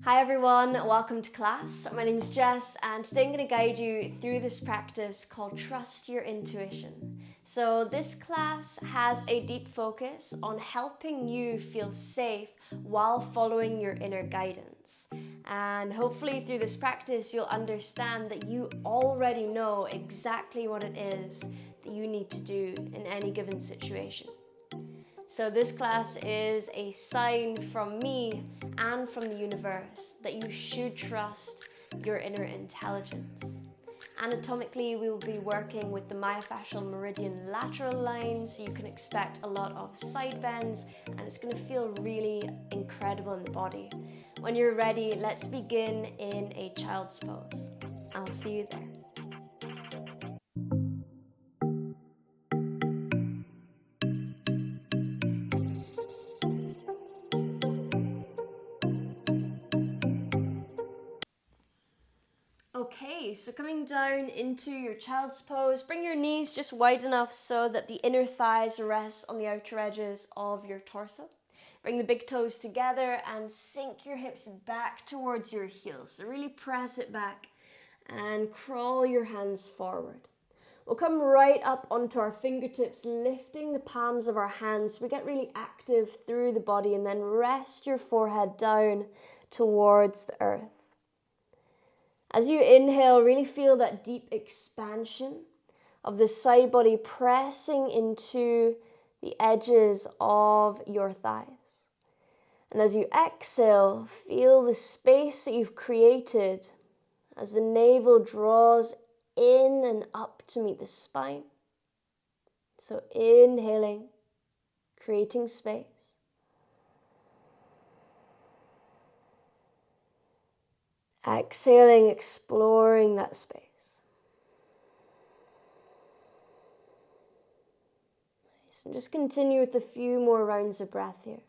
Hi everyone, welcome to class. My name is Jess and today I'm going to guide you through this practice called Trust Your Intuition. So this class has a deep focus on helping you feel safe while following your inner guidance. And hopefully through this practice you'll understand that you already know exactly what it is that you need to do in any given situation. So this class is a sign from me and from the universe that you should trust your inner intelligence. Anatomically, we will be working with the myofascial meridian lateral line, so you can expect a lot of side bends and it's going to feel really incredible in the body. When you're ready, let's begin in a child's pose. I'll see you there. Okay, so coming down into your child's pose, bring your knees just wide enough so that the inner thighs rest on the outer edges of your torso. Bring the big toes together and sink your hips back towards your heels. So really press it back and crawl your hands forward. We'll come right up onto our fingertips, lifting the palms of our hands. We get really active through the body and then rest your forehead down towards the earth. As you inhale, really feel that deep expansion of the side body pressing into the edges of your thighs. And as you exhale, feel the space that you've created as the navel draws in and up to meet the spine. So inhaling, creating space. Exhaling, exploring that space. Nice. And just continue with a few more rounds of breath here.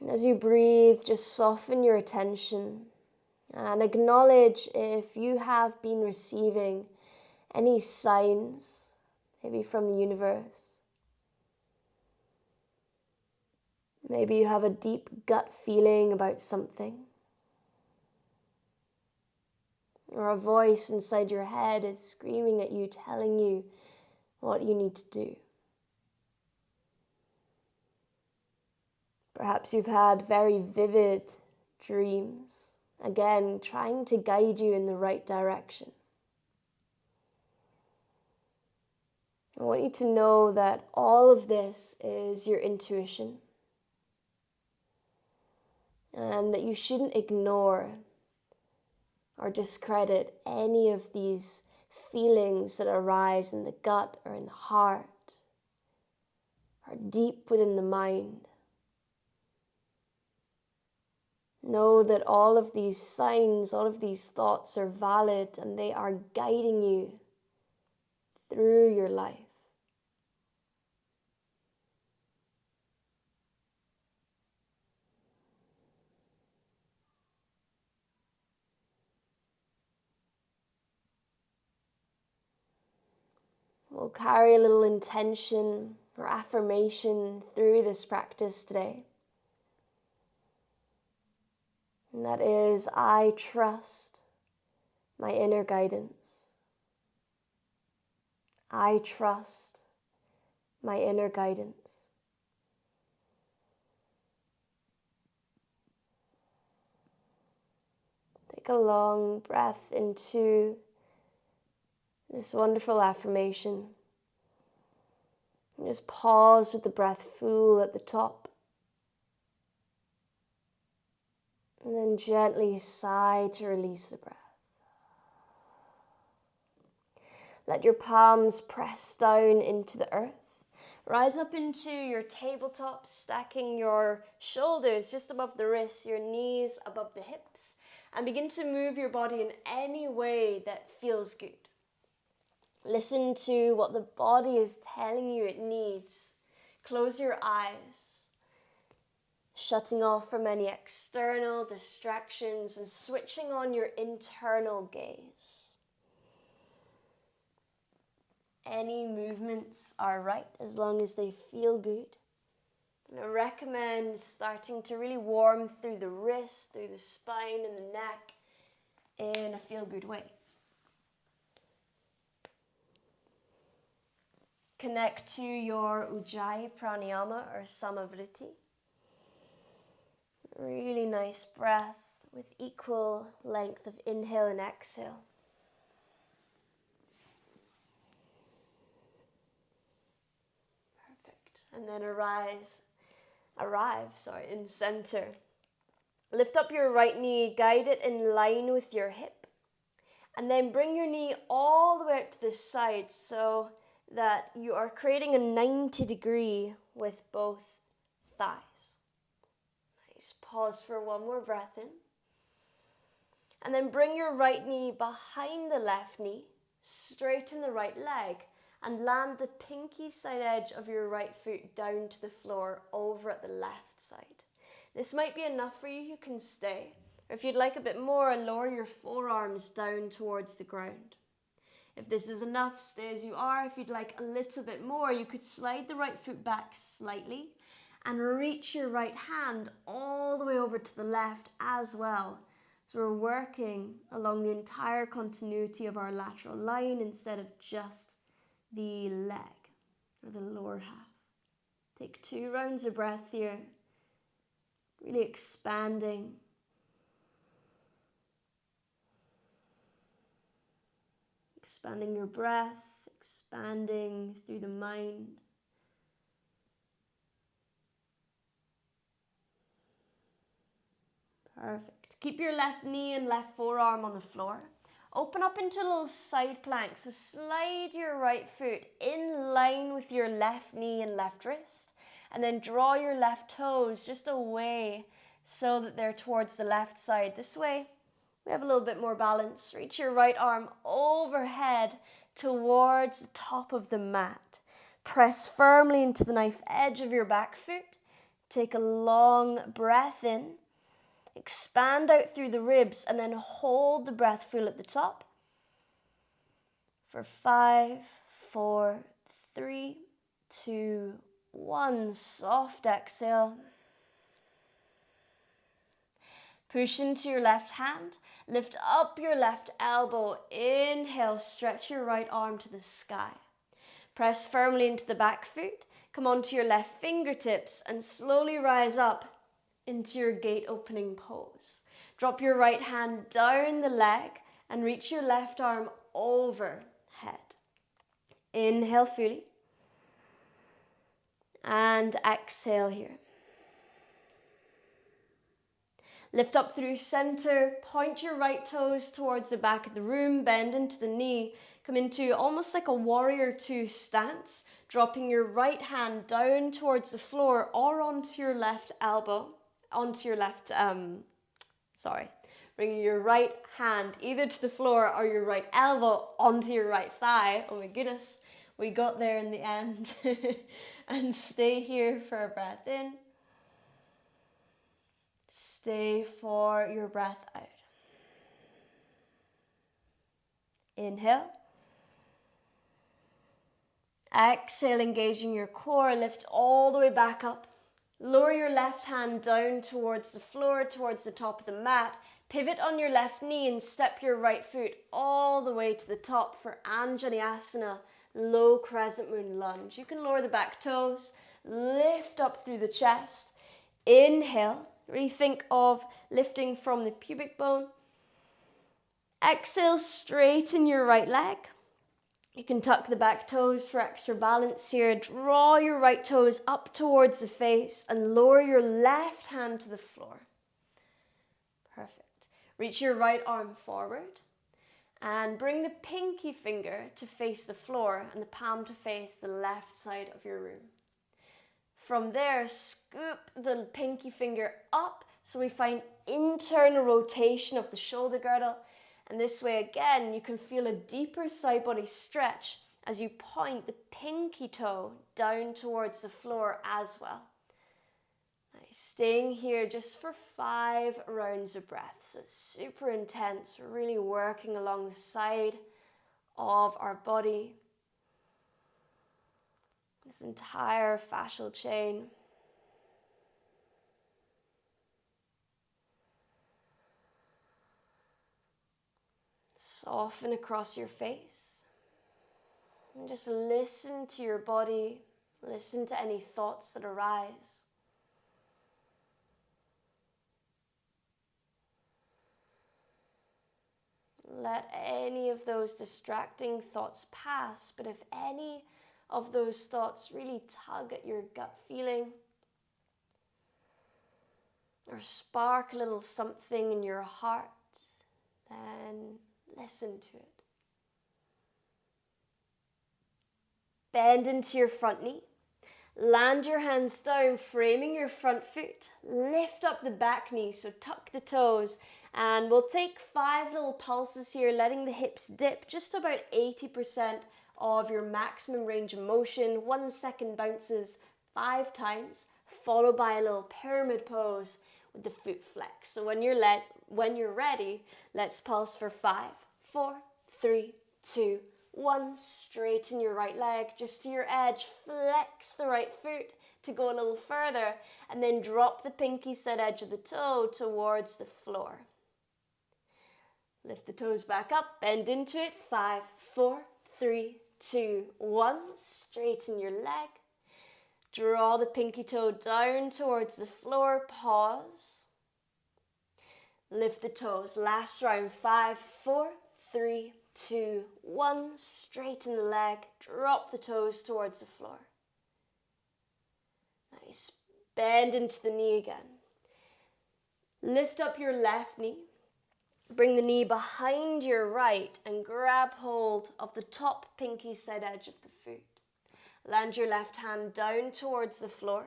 And as you breathe, just soften your attention and acknowledge if you have been receiving any signs, maybe from the universe. Maybe you have a deep gut feeling about something. Or a voice inside your head is screaming at you, telling you what you need to do. Perhaps you've had very vivid dreams, again, trying to guide you in the right direction. I want you to know that all of this is your intuition, and that you shouldn't ignore or discredit any of these feelings that arise in the gut or in the heart or deep within the mind. Know that all of these signs, all of these thoughts are valid and they are guiding you through your life. We'll carry a little intention or affirmation through this practice today. And that is, I trust my inner guidance. I trust my inner guidance. Take a long breath into this wonderful affirmation. And just pause with the breath full at the top. And then gently sigh to release the breath. Let your palms press down into the earth. Rise up into your tabletop, stacking your shoulders just above the wrists, your knees above the hips, and begin to move your body in any way that feels good. Listen to what the body is telling you it needs. Close your eyes, shutting off from any external distractions and switching on your internal gaze. Any movements are right as long as they feel good. And I recommend starting to really warm through the wrist, through the spine and the neck in a feel-good way. Connect to your Ujjayi Pranayama or Samavriti. Really nice breath with equal length of inhale and exhale. Perfect. And then arrive in center. Lift up your right knee, guide it in line with your hip. And then bring your knee all the way out to the side so that you are creating a 90-degree with both thighs. Nice. Pause for one more breath in. And then bring your right knee behind the left knee, straighten the right leg, and land the pinky side edge of your right foot down to the floor over at the left side. This might be enough for you, you can stay. Or if you'd like a bit more, lower your forearms down towards the ground. If this is enough, stay as you are. If you'd like a little bit more, you could slide the right foot back slightly and reach your right hand all the way over to the left as well. So we're working along the entire continuity of our lateral line instead of just the leg or the lower half. Take 2 rounds of breath here, really expanding. Expanding your breath, expanding through the mind. Perfect. Keep your left knee and left forearm on the floor. Open up into a little side plank. So slide your right foot in line with your left knee and left wrist. And then draw your left toes just away so that they're towards the left side. This way, we have a little bit more balance. Reach your right arm overhead towards the top of the mat. Press firmly into the knife edge of your back foot. Take a long breath in. Expand out through the ribs and then hold the breath full at the top. For 5, 4, 3, 2, 1. Soft exhale. Push into your left hand. Lift up your left elbow. Inhale, stretch your right arm to the sky. Press firmly into the back foot. Come onto your left fingertips and slowly rise up into your gate opening pose. Drop your right hand down the leg and reach your left arm overhead. Inhale fully. And exhale here. Lift up through center, point your right toes towards the back of the room, bend into the knee, come into almost like a warrior 2 stance, dropping your right hand down towards the floor or onto your left elbow, bringing your right hand either to the floor or your right elbow onto your right thigh. Oh my goodness, we got there in the end. And stay here for a breath in. Stay for your breath out. Inhale. Exhale, engaging your core. Lift all the way back up. Lower your left hand down towards the floor, towards the top of the mat. Pivot on your left knee and step your right foot all the way to the top for Anjali Asana, low crescent moon lunge. You can lower the back toes, lift up through the chest. Inhale. Really think of lifting from the pubic bone. Exhale, straighten your right leg. You can tuck the back toes for extra balance here. Draw your right toes up towards the face and lower your left hand to the floor. Perfect. Reach your right arm forward and bring the pinky finger to face the floor and the palm to face the left side of your room. From there, scoop the pinky finger up so we find internal rotation of the shoulder girdle. And this way, again, you can feel a deeper side body stretch as you point the pinky toe down towards the floor as well. Nice. Staying here just for 5 rounds of breath. So it's super intense. We're really working along the side of our body. This entire fascial chain. Soften across your face. And just listen to your body. Listen to any thoughts that arise. Let any of those distracting thoughts pass, but if any of those thoughts really tug at your gut feeling or spark a little something in your heart, then listen to it. Bend into your front knee. Land your hands down, framing your front foot. Lift up the back knee, so tuck the toes. And we'll take 5 little pulses here, letting the hips dip just about 80% of your maximum range of motion. 1 second bounces 5 times, followed by a little pyramid pose with the foot flex. So when you're ready, let's pulse for 5, 4, 3, 2, 1. Straighten your right leg just to your edge. Flex the right foot to go a little further, and then drop the pinky side edge of the toe towards the floor. Lift the toes back up, bend into it. 5, 4, 3, 2, 1. Straighten your leg. Draw the pinky toe down towards the floor. Pause. Lift the toes. Last round. 5, 4, 3, 2, 1. Straighten the leg. Drop the toes towards the floor. Nice. Bend into the knee again. Lift up your left knee. Bring the knee behind your right and grab hold of the top pinky side edge of the foot. Land your left hand down towards the floor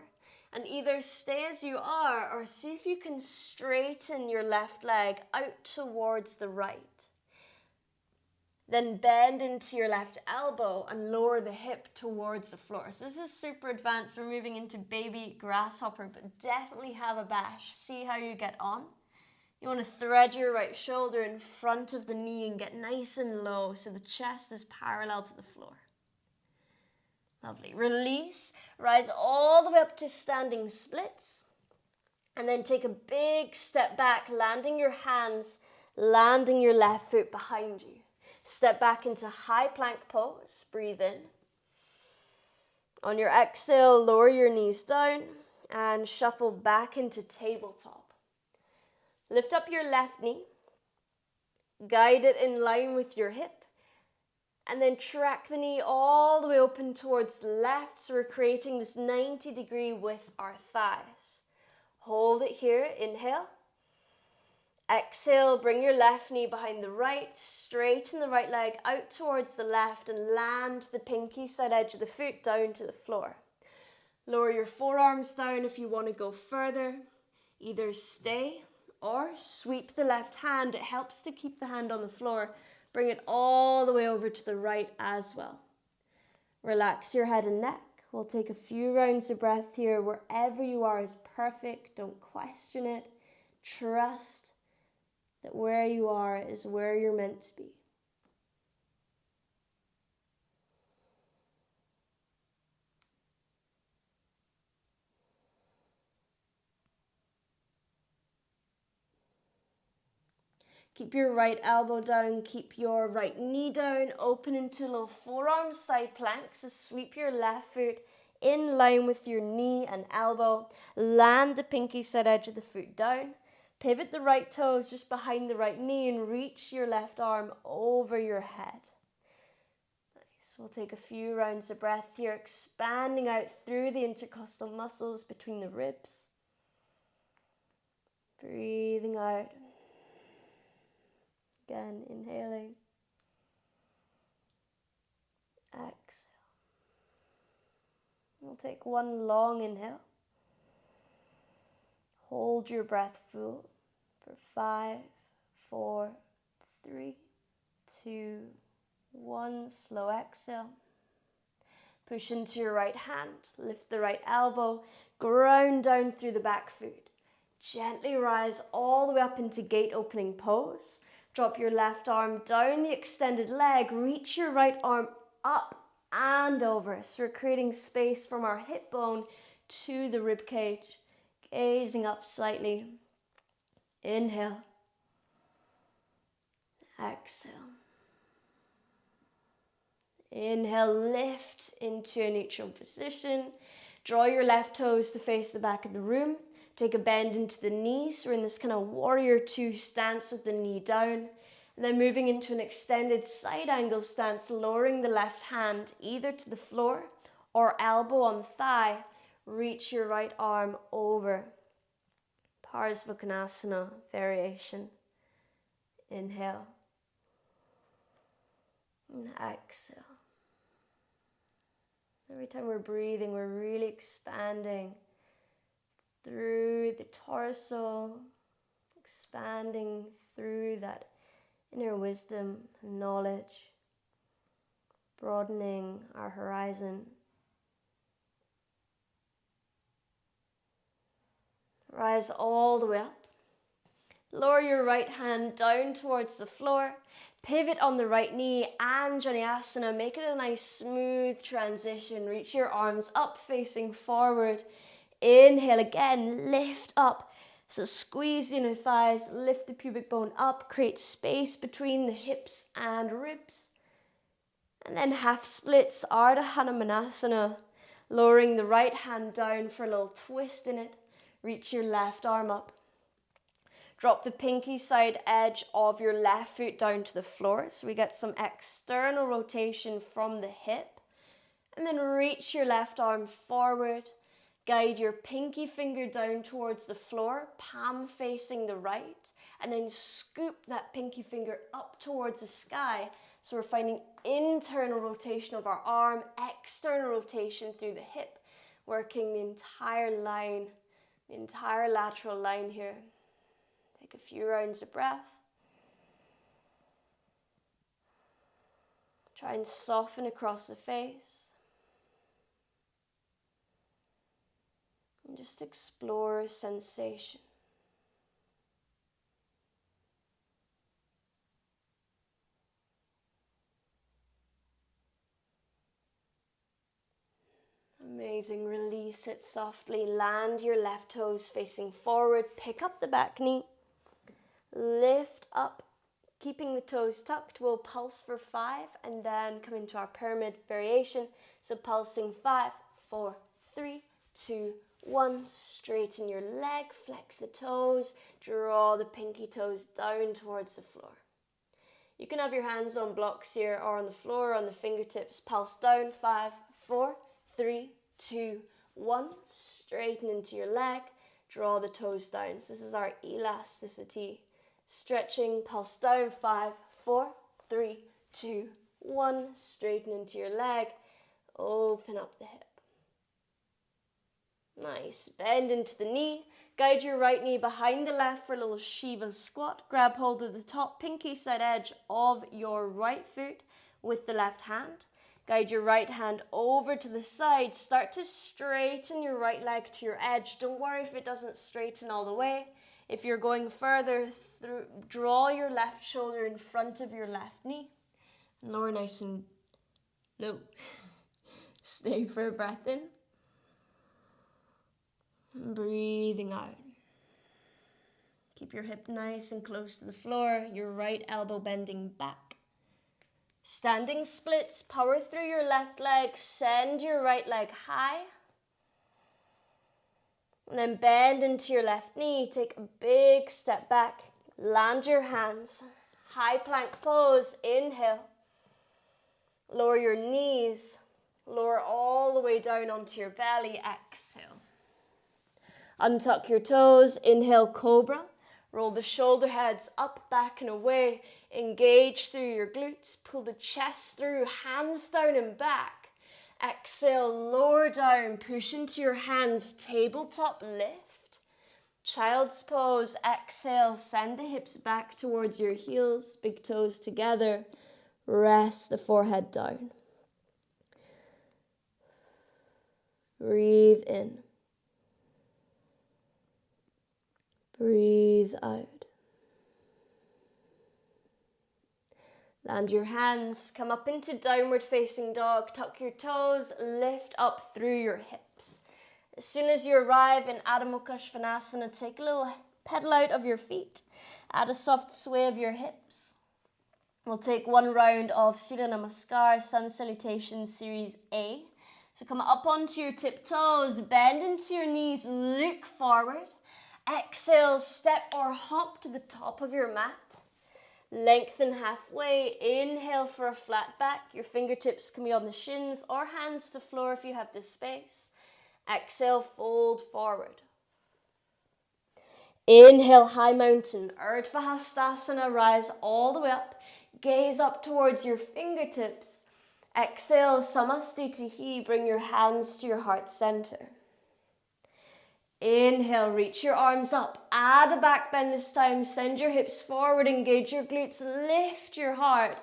and either stay as you are or see if you can straighten your left leg out towards the right. Then bend into your left elbow and lower the hip towards the floor. So this is super advanced. We're moving into baby grasshopper, but definitely have a bash. See how you get on. You want to thread your right shoulder in front of the knee and get nice and low so the chest is parallel to the floor. Lovely. Release. Rise all the way up to standing splits. And then take a big step back, landing your hands, landing your left foot behind you. Step back into high plank pose. Breathe in. On your exhale, lower your knees down and shuffle back into tabletop. Lift up your left knee, guide it in line with your hip, and then track the knee all the way open towards the left, so we're creating this 90-degree with our thighs. Hold it here, inhale. Exhale, bring your left knee behind the right, straighten the right leg out towards the left and land the pinky side edge of the foot down to the floor. Lower your forearms down if you want to go further. Either stay or sweep the left hand. It helps to keep the hand on the floor. Bring it all the way over to the right as well. Relax your head and neck. We'll take a few rounds of breath here. Wherever you are is perfect. Don't question it. Trust that where you are is where you're meant to be. Keep your right elbow down, keep your right knee down, open into little forearm side planks. So sweep your left foot in line with your knee and elbow. Land the pinky side edge of the foot down. Pivot the right toes just behind the right knee and reach your left arm over your head. Nice. We'll take a few rounds of breath here, expanding out through the intercostal muscles between the ribs. Breathing out. Again, inhaling. Exhale. We'll take one long inhale. Hold your breath full for 5, 4, 3, 2, 1. Slow exhale. Push into your right hand. Lift the right elbow. Ground down through the back foot. Gently rise all the way up into gate opening pose. Drop your left arm down the extended leg. Reach your right arm up and over. So we're creating space from our hip bone to the rib cage. Gazing up slightly. Inhale. Exhale. Inhale, lift into a neutral position. Draw your left toes to face the back of the room. Take a bend into the knees. We're in this kind of warrior two stance with the knee down. And then moving into an extended side angle stance, lowering the left hand either to the floor or elbow on thigh. Reach your right arm over. Parsvakonasana variation. Inhale. And exhale. Every time we're breathing, we're really expanding through the torso, expanding through that inner wisdom and knowledge, broadening our horizon. Rise all the way up. Lower your right hand down towards the floor. Pivot on the right knee, Anjaneyasana. Make it a nice smooth transition. Reach your arms up facing forward. Inhale again, lift up. So squeeze the inner thighs, lift the pubic bone up, create space between the hips and ribs. And then half splits, Ardha Hanumanasana. Lowering the right hand down for a little twist in it. Reach your left arm up. Drop the pinky side edge of your left foot down to the floor. So we get some external rotation from the hip. And then reach your left arm forward. Guide your pinky finger down towards the floor, palm facing the right. And then scoop that pinky finger up towards the sky. So we're finding internal rotation of our arm, external rotation through the hip. Working the entire line, the entire lateral line here. Take a few rounds of breath. Try and soften across the face. And just explore sensation. Amazing. Release it softly. Land your left toes facing forward. Pick up the back knee. Lift up, keeping the toes tucked. We'll pulse for 5 and then come into our pyramid variation. So pulsing 5, 4, 3, 2, 1. Straighten your leg, flex the toes, draw the pinky toes down towards the floor. You can have your hands on blocks here or on the floor, on the fingertips. Pulse down, 5, 4, 3, 2, 1. Straighten into your leg, draw the toes down. So this is our elasticity. Stretching, pulse down, 5, 4, 3, 2, 1. Straighten into your leg, open up the hip. Nice, bend into the knee. Guide your right knee behind the left for a little Shiva squat. Grab hold of the top pinky side edge of your right foot with the left hand. Guide your right hand over to the side. Start to straighten your right leg to your edge. Don't worry if it doesn't straighten all the way. If you're going further through, draw your left shoulder in front of your left knee. And lower nice and low. Stay for a breath in. And breathing out. Keep your hip nice and close to the floor. Your right elbow bending back. Standing splits. Power through your left leg. Send your right leg high. And then bend into your left knee. Take a big step back. Land your hands. High plank pose. Inhale. Lower your knees. Lower all the way down onto your belly. Exhale. Untuck your toes. Inhale, cobra. Roll the shoulder heads up, back and away. Engage through your glutes. Pull the chest through. Hands down and back. Exhale, lower down, push into your hands, tabletop lift. Child's pose, exhale, send the hips back towards your heels, big toes together. Rest the forehead down. Breathe in. Breathe out. Land your hands, come up into downward facing dog, tuck your toes, lift up through your hips. As soon as you arrive in Adho Mukha Svanasana, take a little pedal out of your feet, add a soft sway of your hips. We'll take one round of Surya Namaskar, Sun Salutations Series A. So come up onto your tiptoes, bend into your knees, look forward. Exhale, step or hop to the top of your mat. Lengthen halfway. Inhale for a flat back. Your fingertips can be on the shins or hands to floor if you have the space. Exhale, fold forward. Inhale, high mountain, Urdhva Hastasana, rise all the way up. Gaze up towards your fingertips. Exhale, Samastitihi, bring your hands to your heart center. Inhale, reach your arms up. Add a back bend this time. Send your hips forward, engage your glutes, lift your heart.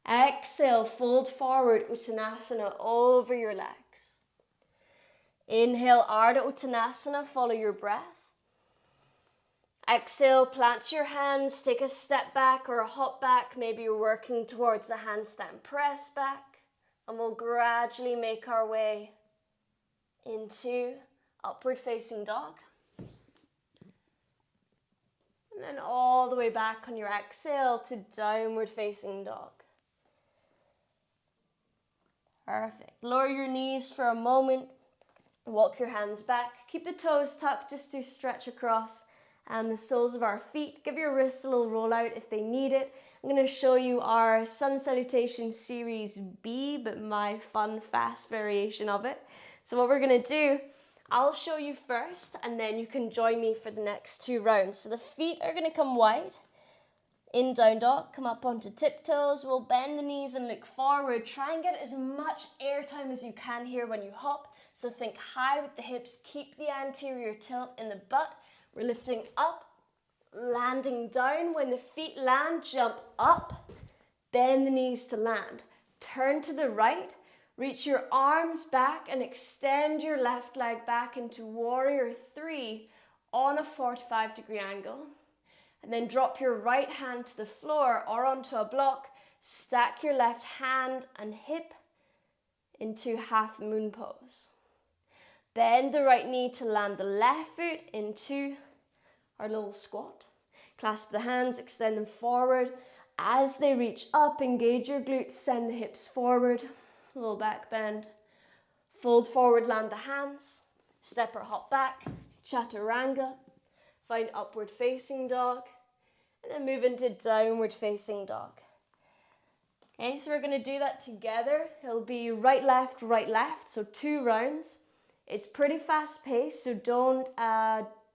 Exhale, fold forward, Uttanasana over your legs. Inhale, Ardha Uttanasana, follow your breath. Exhale, plant your hands, take a step back or a hop back. Maybe you're working towards a handstand press back. And we'll gradually make our way into upward facing dog. And then all the way back on your exhale to downward facing dog. Perfect. Lower your knees for a moment. Walk your hands back. Keep the toes tucked just to stretch across and the soles of our feet. Give your wrists a little roll out if they need it. I'm going to show you our Sun Salutation Series B, but my fun, fast variation of it. So what we're going to do, I'll show you first, and then you can join me for the next 2 rounds. So the feet are going to come wide. In down dog, come up onto tiptoes. We'll bend the knees and look forward. Try and get as much air time as you can here when you hop. So think high with the hips. Keep the anterior tilt in the butt. We're lifting up, landing down. When the feet land, jump up, bend the knees to land. Turn to the right, reach your arms back and extend your left leg back into Warrior 3 on a 45-degree angle. And then drop your right hand to the floor or onto a block. Stack your left hand and hip into half moon pose. Bend the right knee to land the left foot into our little squat. Clasp the hands, extend them forward. As they reach up, engage your glutes, send the hips forward. A little back bend. Fold forward, land the hands. Step or hop back. Chaturanga. Find upward facing dog. And then move into downward facing dog. Okay, so we're going to do that together. It'll be right, left. So 2 rounds. It's pretty fast paced, so don't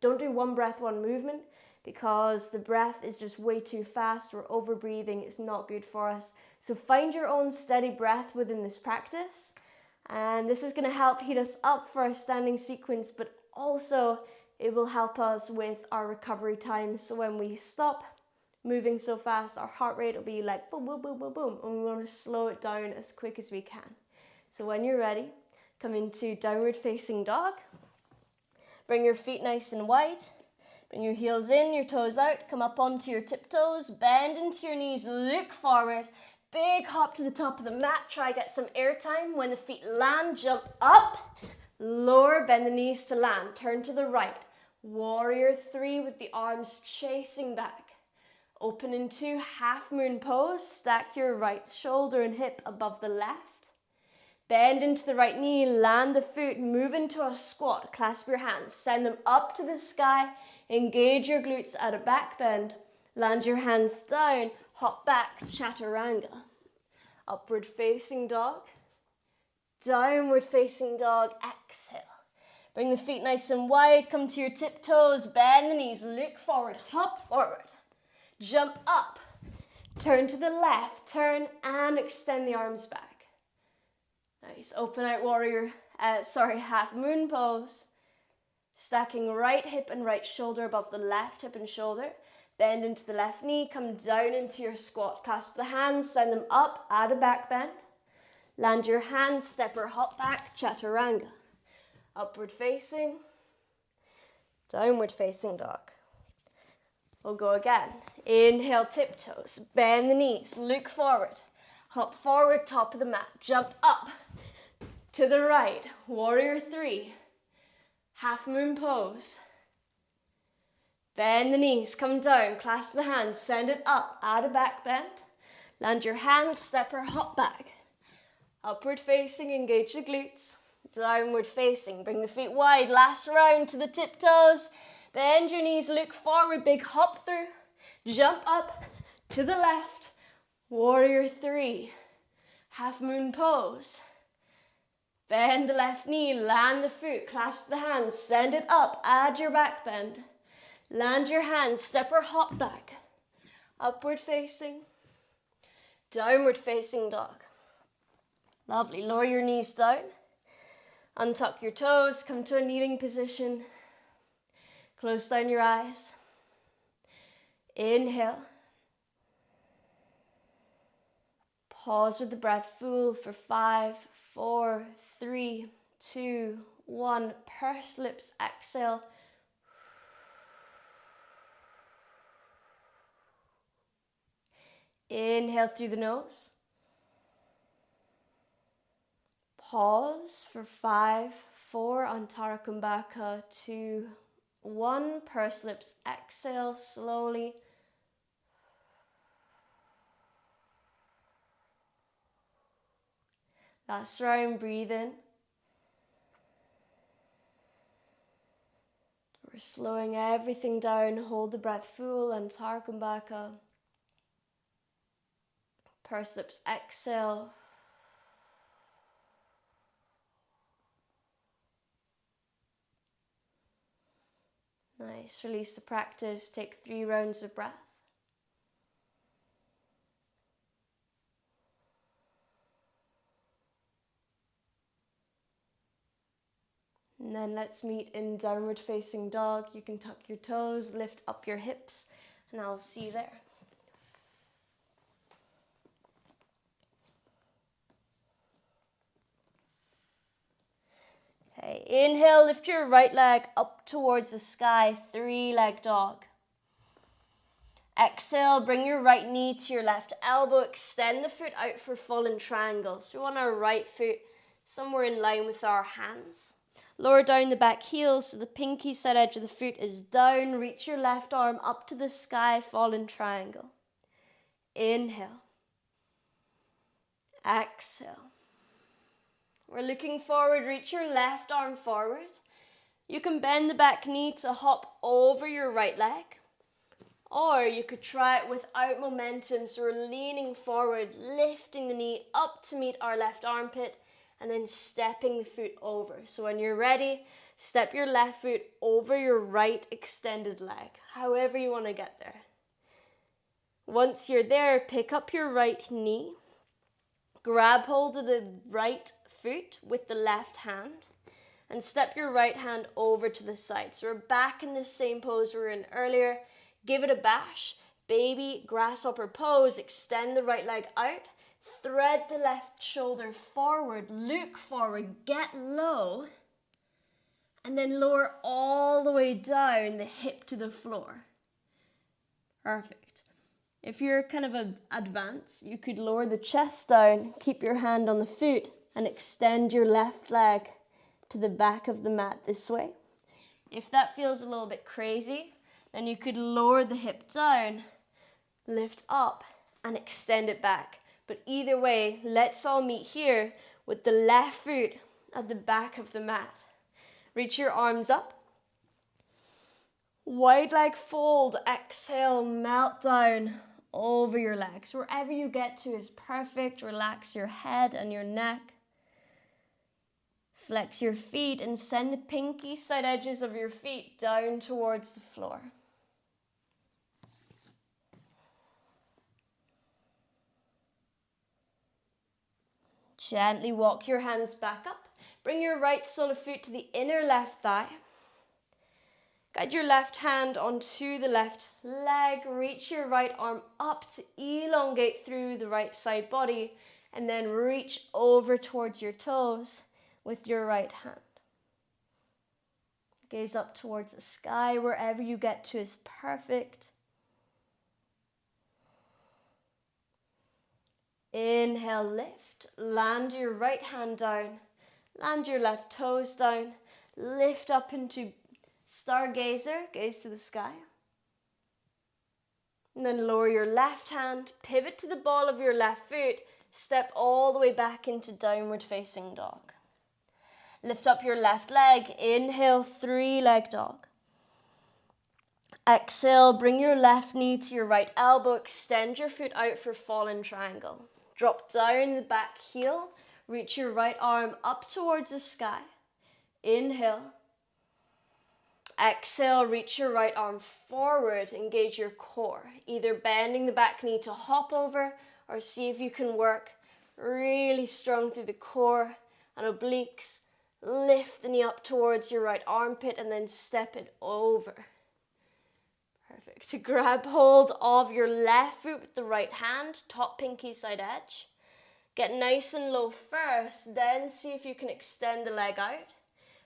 do one breath, one movement, because the breath is just way too fast. We're over breathing. It's not good for us. So find your own steady breath within this practice. And this is going to help heat us up for our standing sequence, but also it will help us with our recovery time. So when we stop moving so fast, our heart rate will be like boom, boom, boom, boom, boom. And we want to slow it down as quick as we can. So when you're ready, come into downward facing dog. Bring your feet nice and wide. Bring your heels in, your toes out. Come up onto your tiptoes. Bend into your knees. Look forward. Big hop to the top of the mat. Try get some air time. When the feet land, jump up. Lower, bend the knees to land. Turn to the right. Warrior 3 with the arms chasing back. Open into half moon pose. Stack your right shoulder and hip above the left. Bend into the right knee, land the foot, move into a squat. Clasp your hands, send them up to the sky. Engage your glutes at a back bend. Land your hands down, hop back, chaturanga. Upward facing dog. Downward facing dog, exhale. Bring the feet nice and wide, come to your tiptoes, bend the knees, look forward, hop forward. Jump up, turn to the left, turn and extend the arms back. Nice, open out half moon pose. Stacking right hip and right shoulder above the left hip and shoulder. Bend into the left knee, come down into your squat. Clasp the hands, send them up, add a back bend. Land your hands, step or hop back, chaturanga. Upward facing, downward facing dog. We'll go again. Inhale, tiptoes, bend the knees, look forward. Hop forward, top of the mat, jump up to the right, Warrior 3, half moon pose. Bend the knees, come down, clasp the hands, send it up, add a back bend. Land your hands, step or hop back. Upward facing, engage the glutes. Downward facing, bring the feet wide. Last round to the tiptoes. Bend your knees, look forward, big hop through. Jump up to the left. Warrior 3. Half moon pose. Bend the left knee, land the foot, clasp the hands, send it up, add your back bend. Land your hands, step or hop back. Upward facing, downward facing dog. Lovely, lower your knees down. Untuck your toes, come to a kneeling position. Close down your eyes. Inhale. Pause with the breath full for 5, 4, 3, 2, 1. Pursed lips, exhale. Inhale through the nose. Pause for 5, 4, Antara Kumbhaka, 2, 1. Pursed lips, exhale slowly. Last round, breathe in. We're slowing everything down. Hold the breath full, Antara Kumbhaka. Pursed lips, exhale. Nice, release the practice. Take 3 rounds of breath. And then let's meet in downward facing dog. You can tuck your toes, lift up your hips, and I'll see you there. Okay, inhale, lift your right leg up towards the sky, 3-leg dog. Exhale, bring your right knee to your left elbow, extend the foot out for fallen triangle. So we want our right foot somewhere in line with our hands. Lower down the back heel so the pinky side edge of the foot is down. Reach your left arm up to the sky, fallen triangle. Inhale. Exhale. We're looking forward, reach your left arm forward. You can bend the back knee to hop over your right leg. Or you could try it without momentum. So we're leaning forward, lifting the knee up to meet our left armpit, and then stepping the foot over. So when you're ready, step your left foot over your right extended leg, however you want to get there. Once you're there, pick up your right knee, grab hold of the right foot with the left hand, and step your right hand over to the side. So we're back in the same pose we were in earlier. Give it a bash. Baby grasshopper pose. Extend the right leg out. Thread the left shoulder forward. Look forward. Get low. And then lower all the way down the hip to the floor. Perfect. If you're kind of advanced, you could lower the chest down, keep your hand on the foot, and extend your left leg to the back of the mat this way. If that feels a little bit crazy, then you could lower the hip down, lift up, and extend it back. But either way, let's all meet here with the left foot at the back of the mat. Reach your arms up. Wide leg fold, exhale, melt down over your legs. Wherever you get to is perfect. Relax your head and your neck. Flex your feet and send the pinky side edges of your feet down towards the floor. Gently walk your hands back up. Bring your right sole of foot to the inner left thigh. Guide your left hand onto the left leg. Reach your right arm up to elongate through the right side body. And then reach over towards your toes with your right hand. Gaze up towards the sky. Wherever you get to is perfect. Inhale, lift. Land your right hand down. Land your left toes down. Lift up into stargazer. Gaze to the sky. And then lower your left hand, pivot to the ball of your left foot, step all the way back into downward facing dog. Lift up your left leg, inhale, 3-leg dog. Exhale, bring your left knee to your right elbow, extend your foot out for fallen triangle. Drop down the back heel, reach your right arm up towards the sky. Inhale. Exhale, reach your right arm forward, engage your core, either bending the back knee to hop over or see if you can work really strong through the core and obliques. Lift the knee up towards your right armpit and then step it over. Perfect. To grab hold of your left foot with the right hand, top pinky side edge. Get nice and low first, then see if you can extend the leg out.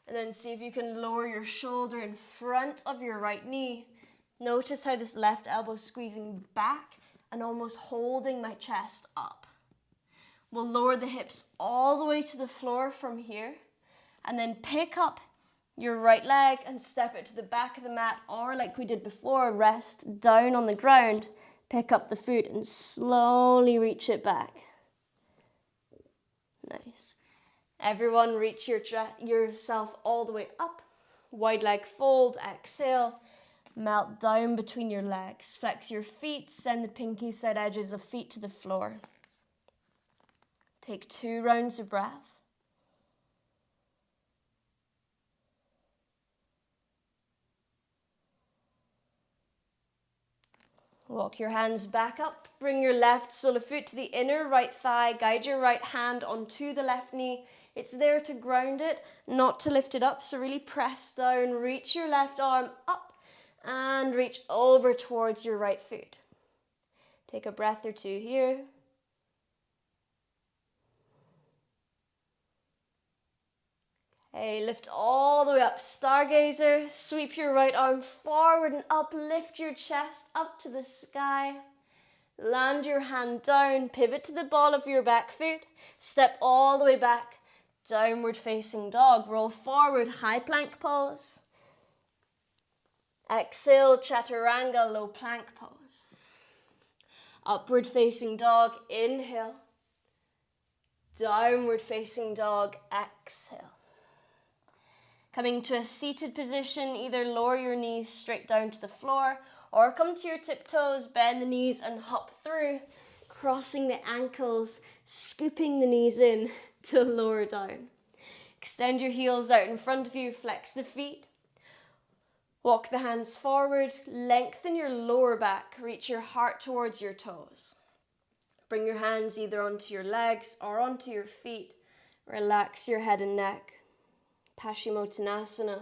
And then see if you can lower your shoulder in front of your right knee. Notice how this left elbow is squeezing back and almost holding my chest up. We'll lower the hips all the way to the floor from here. And then pick up your right leg and step it to the back of the mat. Or like we did before, rest down on the ground. Pick up the foot and slowly reach it back. Nice. Everyone reach yourself all the way up. Wide leg fold, exhale. Melt down between your legs. Flex your feet, send the pinky side edges of feet to the floor. Take 2 rounds of breath. Walk your hands back up. Bring your left sole of foot to the inner right thigh. Guide your right hand onto the left knee. It's there to ground it, not to lift it up. So really press down, reach your left arm up and reach over towards your right foot. Take a breath or two here. Okay, lift all the way up, stargazer. Sweep your right arm forward and up. Lift your chest up to the sky. Land your hand down. Pivot to the ball of your back foot. Step all the way back. Downward facing dog. Roll forward, high plank pose. Exhale, chaturanga, low plank pose. Upward facing dog, inhale. Downward facing dog, exhale. Coming to a seated position, either lower your knees straight down to the floor or come to your tiptoes, bend the knees and hop through, crossing the ankles, scooping the knees in to lower down. Extend your heels out in front of you, flex the feet. Walk the hands forward, lengthen your lower back, reach your heart towards your toes. Bring your hands either onto your legs or onto your feet. Relax your head and neck. Paschimottanasana.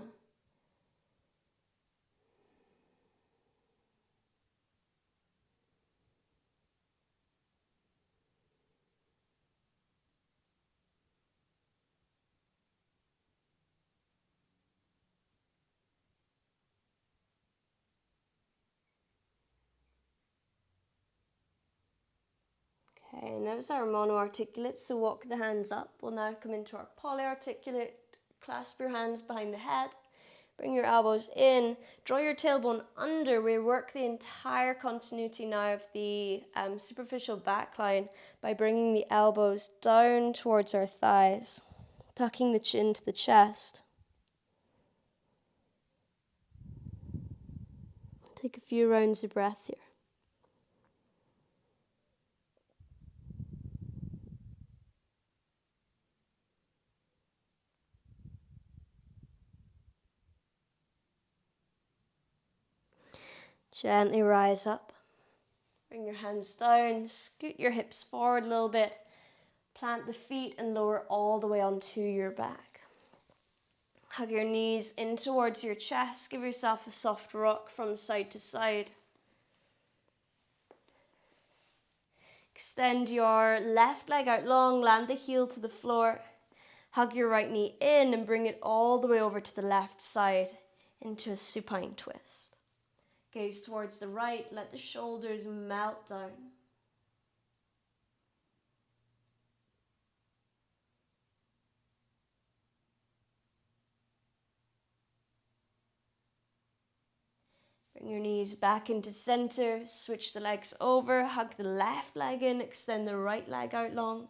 Okay, and that was our mono-articulate, so walk the hands up. We'll now come into our poly-articulate. Clasp your hands behind the head. Bring your elbows in. Draw your tailbone under. We work the entire continuity now of the superficial back line by bringing the elbows down towards our thighs, tucking the chin to the chest. Take a few rounds of breath here. Gently rise up. Bring your hands down. Scoot your hips forward a little bit. Plant the feet and lower all the way onto your back. Hug your knees in towards your chest. Give yourself a soft rock from side to side. Extend your left leg out long. Land the heel to the floor. Hug your right knee in and bring it all the way over to the left side into a supine twist. Gaze towards the right, let the shoulders melt down. Bring your knees back into center, switch the legs over, hug the left leg in, extend the right leg out long.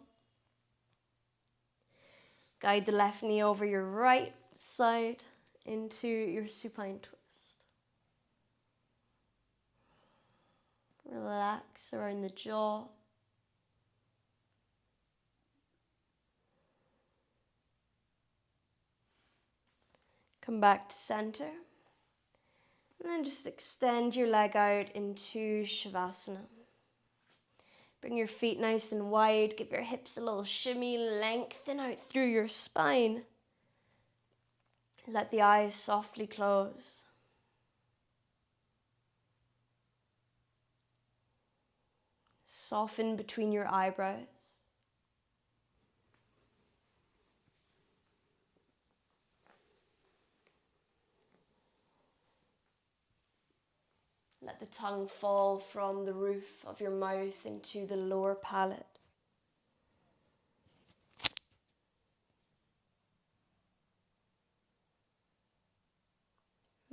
Guide the left knee over your right side into your supine twist. Relax around the jaw. Come back to center. And then just extend your leg out into Shavasana. Bring your feet nice and wide. Give your hips a little shimmy. Lengthen out through your spine. Let the eyes softly close. Soften between your eyebrows. Let the tongue fall from the roof of your mouth into the lower palate.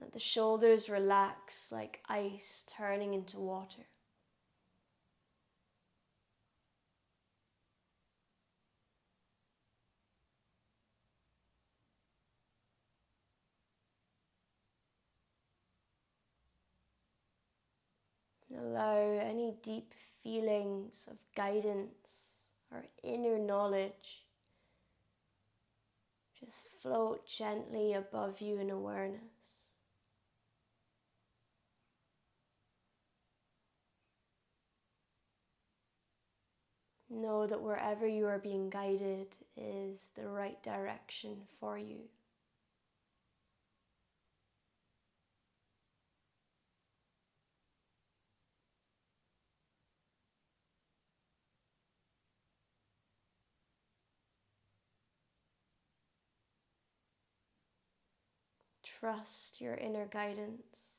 Let the shoulders relax like ice turning into water. Allow any deep feelings of guidance or inner knowledge just float gently above you in awareness. Know that wherever you are being guided is the right direction for you. Trust your inner guidance.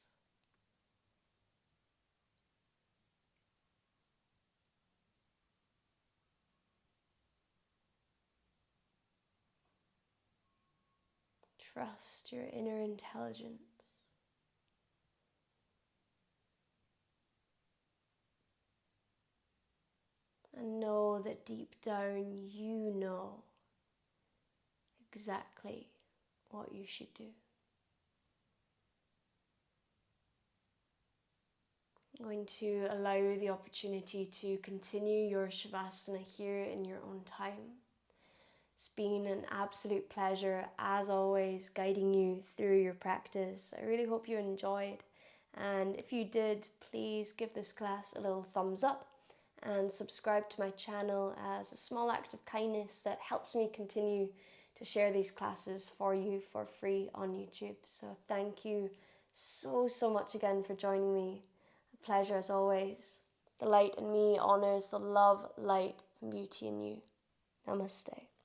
Trust your inner intelligence. And know that deep down you know exactly what you should do. I'm going to allow you the opportunity to continue your Shavasana here in your own time. It's been an absolute pleasure, as always, guiding you through your practice. I really hope you enjoyed. And if you did, please give this class a little thumbs up and subscribe to my channel as a small act of kindness that helps me continue to share these classes for you for free on YouTube. So thank you so much again for joining me. A pleasure as always. The light in me honors the love, light, and beauty in you. Namaste.